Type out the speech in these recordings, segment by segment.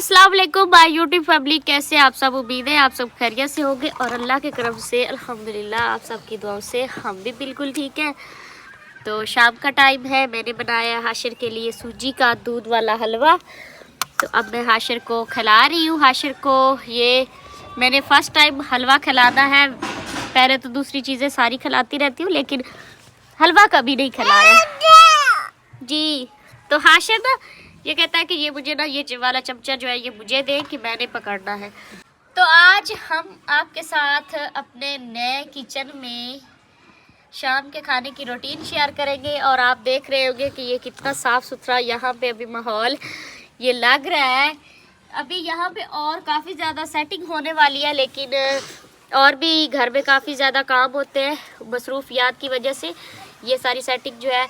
अस्सलाम वालेकुम my YouTube family, कैसे आप सब। उम्मीद है आप सब खैरियत से होंगे और अल्लाह के करम से अल्हम्दुलिल्लाह आप सब की दुआओं से हम भी बिल्कुल ठीक है। तो शाम का टाइम है, मैंने बनाया हाशिर के लिए सूजी का दूध वाला हलवा। तो अब मैं हाशिर को खिला रही हूँ। हाशिर को ये मैंने फ़र्स्ट टाइम हलवा खिलाना है। पहले तो दूसरी चीज़ें सारी खिलाती रहती हूँ लेकिन हलवा कभी नहीं खिलाया जी। तो हाशिर ना ये कहता है कि ये मुझे ना ये वाला चमचा जो है ये मुझे दे कि मैंने पकड़ना है। तो आज हम आपके साथ अपने नए किचन में शाम के खाने की रूटीन शेयर करेंगे और आप देख रहे होंगे कि ये कितना साफ़ सुथरा यहाँ पे अभी माहौल ये लग रहा है। अभी यहाँ पे और काफ़ी ज़्यादा सेटिंग होने वाली है, लेकिन और भी घर में काफ़ी ज़्यादा काम होते हैं मसरूफियात की वजह से। ये सारी सेटिंग जो है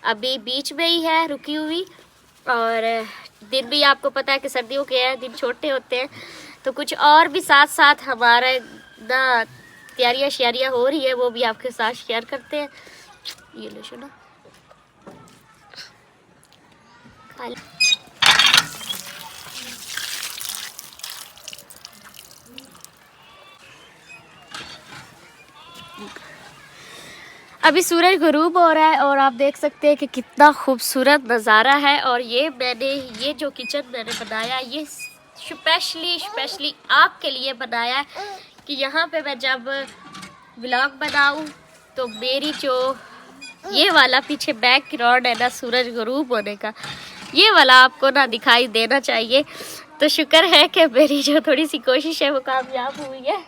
अभी बीच में ही है रुकी हुई, और दिन भी आपको पता है कि सर्दियों के हैं, दिन छोटे होते हैं। तो कुछ और भी साथ साथ हमारे ना तैयारियाँ श्यारियाँ हो रही है, वो भी आपके साथ शेयर करते हैं। ये लो सुनो, अभी सूरज गुरूब हो रहा है और आप देख सकते हैं कि कितना खूबसूरत नज़ारा है। और ये जो किचन मैंने बनाया ये स्पेशली आपके लिए बनाया है कि यहाँ पे मैं जब व्लॉग बनाऊँ तो मेरी जो ये वाला पीछे बैकग्राउंड है ना सूरज गुरूब होने का, ये वाला आपको ना दिखाई देना चाहिए। तो शुक्र है कि मेरी जो थोड़ी सी कोशिश है वो कामयाब हुई है।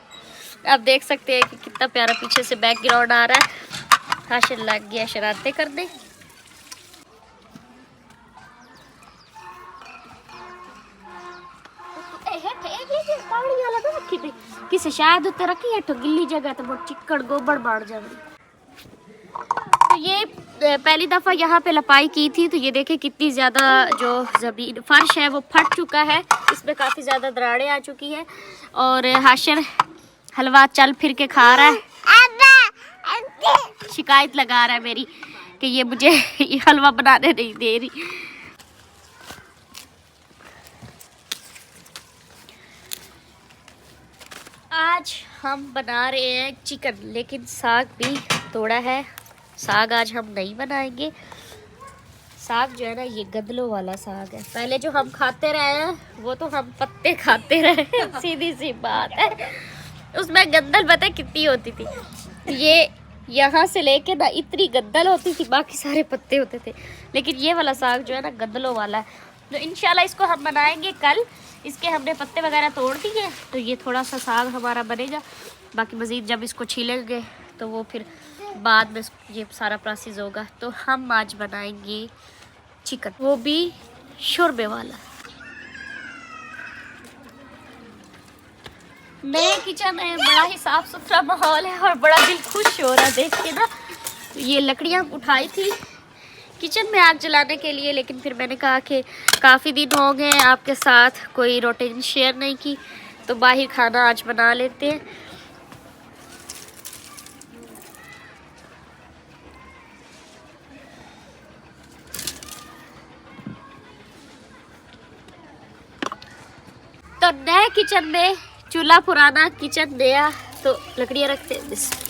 आप देख सकते हैं कि कितना प्यारा पीछे से बैकग्राउंड आ रहा है। हाशिर लग गया शरारतें करने। किसे शायद उत्ते रखी है तो गिल्ली जगह तो बहुत चिक्कड़ गोबर बाढ़ जाए। तो ये पहली दफ़ा यहाँ पे लपाई की थी, तो ये देखे कितनी ज़्यादा जो ज़मीन फर्श है वो फट चुका है, इसमें काफ़ी ज़्यादा दरारें आ चुकी है। और हाशिर हलवा चल फिर के खा रहा है, शिकायत लगा रहा है मेरी कि ये मुझे ये हलवा बनाने नहीं दे रही। आज हम बना रहे हैं चिकन, लेकिन साग भी तोड़ा है। साग आज हम नहीं बनाएंगे। साग जो है ना ये गदलों वाला साग है। पहले जो हम खाते रहे हैं वो तो हम पत्ते खाते रहे सीधी सी बात है। उसमें गंदल पता है कितनी होती थी, ये यहाँ से लेके ना इतनी गद्दल होती थी, बाकी सारे पत्ते होते थे। लेकिन ये वाला साग जो है ना गद्दलों वाला है। तो इंशाल्लाह इसको हम बनाएंगे कल। इसके हमने पत्ते वगैरह तोड़ दिए, तो ये थोड़ा सा साग हमारा बनेगा। बाकी मज़ीद जब इसको छीलेंगे तो वो फिर बाद में ये सारा प्रोसेस होगा। तो हम आज बनाएंगे चिकन, वो भी शोरबे वाला। नए किचन है, बड़ा ही साफ सुथरा माहौल है और बड़ा दिल खुश हो रहा है देख के ना। ये लकड़ियाँ उठाई थी किचन में आग जलाने के लिए, लेकिन फिर मैंने कहा कि काफ़ी दिन हो गए आपके साथ कोई रूटीन शेयर नहीं की, तो बाहर खाना आज बना लेते हैं। तो नए किचन में चूल्हा पुराना, किचन नया, तो लकड़ियाँ रखते हैं।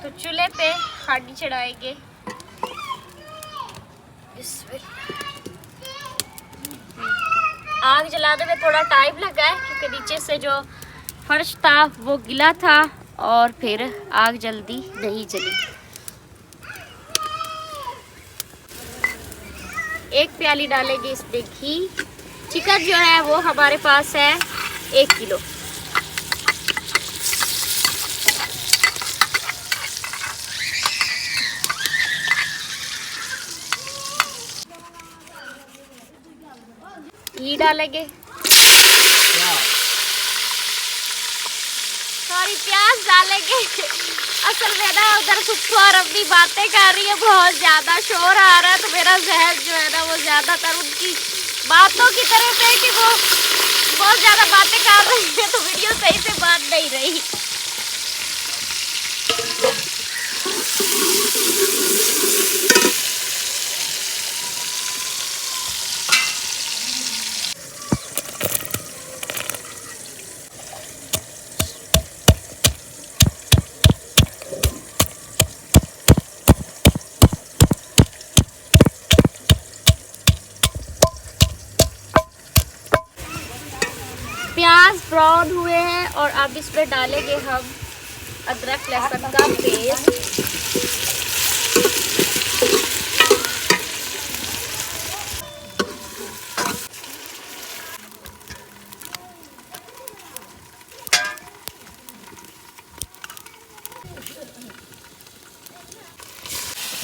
तो चूल्हे पे हांडी चढ़ाएंगे। आग जलाने में थोड़ा टाइम लगा है क्योंकि नीचे से जो फर्श था वो गीला था और फिर आग जल्दी नहीं जली। एक प्याली डालेंगे इसमें घी। चिकन जो है वो हमारे पास है 1 किलो। घी डालेंगे सॉरी प्याज डालेंगे। असल में ना उधर फुफ्फू और अम्मी बातें कर रही है, बहुत ज़्यादा शोर आ रहा है, तो मेरा जहन जो है ना वो ज़्यादातर उनकी बातों की तरफ है कि वो बहुत ज़्यादा बातें कर रही है, तो वीडियो सही से बात नहीं रही। प्याज ब्राउन हुए हैं और अब इसमें डालेंगे हम अदरक लहसुन का पेस्ट।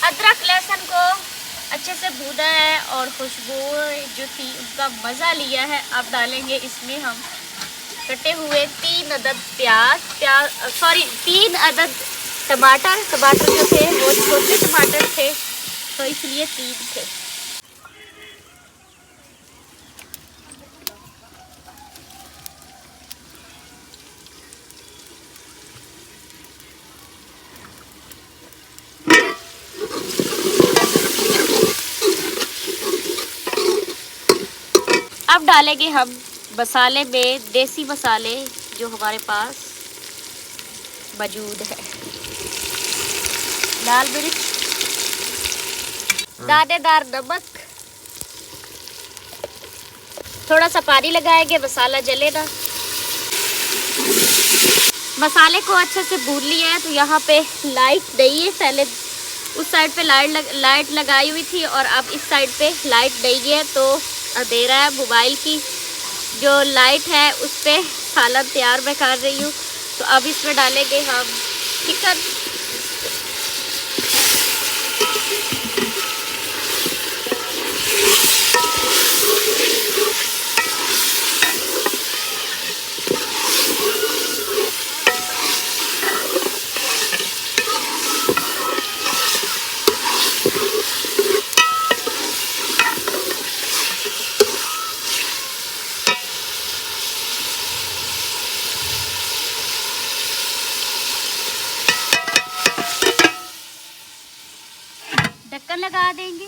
अदरक लहसुन को अच्छे से भूना है और खुशबू जो थी उसका मज़ा लिया है। अब डालेंगे इसमें हम कटे हुए 3 अदद तीन अदद टमाटर जो थे वो छोटे टमाटर थे, तो इसलिए 3 थे। अब डालेंगे हम मसाले में देसी मसाले जो हमारे पास मौजूद है। लाल मिर्च, दानेदार नमक, थोड़ा सा पानी लगाएंगे मसाला जले ना। मसाले को अच्छे से भून लिया है, तो यहाँ पे लाइट नहीं है, पहले उस साइड पे लाइट लगाई हुई थी और अब इस साइड पे लाइट नहीं है, तो अंधेरा है। मोबाइल की जो लाइट है उस पे सालन तैयार मैं कर रही हूँ। तो अब इसमें डालेंगे हम चिकन। ढक्कन लगा देंगे।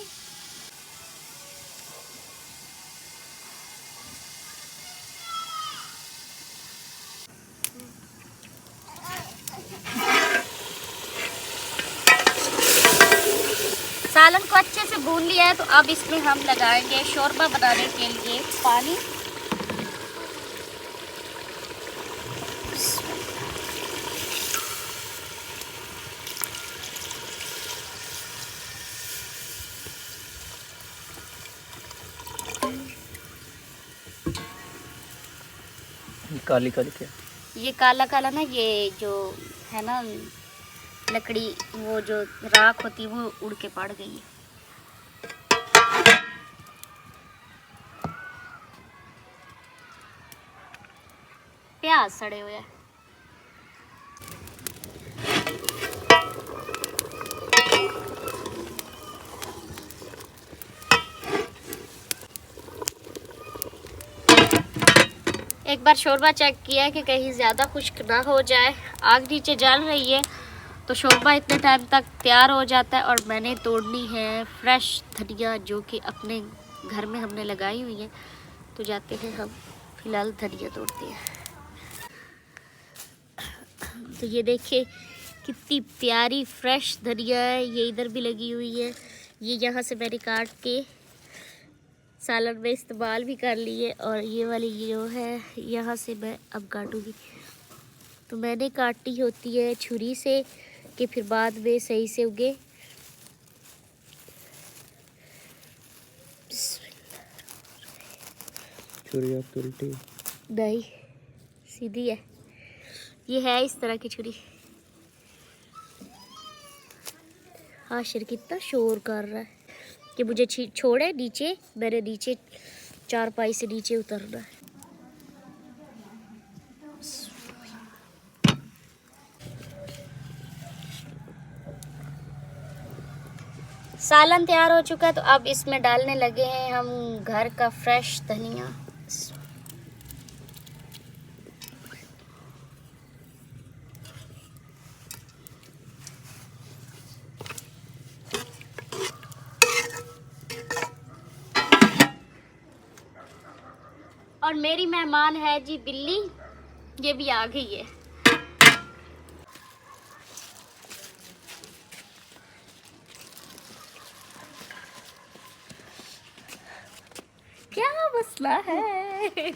सालन को अच्छे से भून लिया है, तो अब इसमें हम लगाएंगे शोरबा बनाने के लिए पानी। काली काली क्या? ये काला काला ना, ये जो है ना लकड़ी, वो जो राख होती है वो उड़ के पड़ गई है। प्याज सड़े हुए हैं। एक बार शोरबा चेक किया कि कहीं ज़्यादा खुश्क ना हो जाए। आग नीचे जल रही है, तो शोरबा इतने टाइम तक तैयार हो जाता है। और मैंने तोड़नी है फ्रेश धनिया, जो कि अपने घर में हमने लगाई हुई है। तो जाते हैं हम फिलहाल धनिया तोड़ते हैं। तो ये देखिए कितनी प्यारी फ्रेश धनिया है, ये इधर भी लगी हुई है। ये यहाँ से मैंने काट के सालन में इस्तेमाल भी कर लिए, और ये वाली जो है यहाँ से मैं अब काटूँगी। तो मैंने काटी होती है छुरी से कि फिर बाद में सही से उगे। छुरी आप उल्टी नहीं, सीधी है। ये है इस तरह की छुरी। हाशिर कितना शोर कर रहा है कि मुझे छोड़े नीचे। मेरे नीचे चारपाई से नीचे उतरना है। सालन तैयार हो चुका है, तो अब इसमें डालने लगे हैं हम घर का फ्रेश धनिया। और मेरी मेहमान है जी बिल्ली, ये भी आ गई है। क्या मसला है?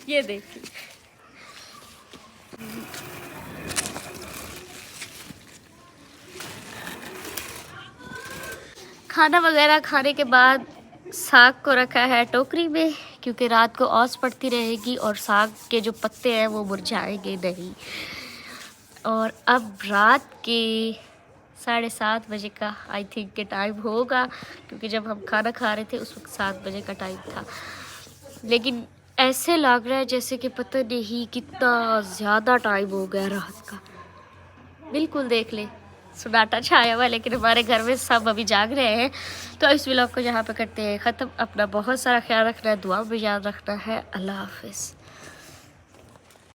ये देखिए, खाना वगैरह खाने के बाद साग को रखा है टोकरी में, क्योंकि रात को औस पड़ती रहेगी और साग के जो पत्ते हैं वो मुरझाएंगे नहीं। और अब रात के 7:30 बजे का आई थिंक के टाइम होगा, क्योंकि जब हम खाना खा रहे थे उस वक्त 7 बजे का टाइम था। लेकिन ऐसे लग रहा है जैसे कि पता नहीं कितना ज़्यादा टाइम हो गया रात का। बिल्कुल देख ले, सन्नाटा छाया हुआ, लेकिन हमारे घर में सब अभी जाग रहे हैं। तो इस व्लॉग को यहाँ पे करते हैं ख़त्म। अपना बहुत सारा ख्याल रखना है, दुआ में याद रखना है। अल्लाह हाफिज़।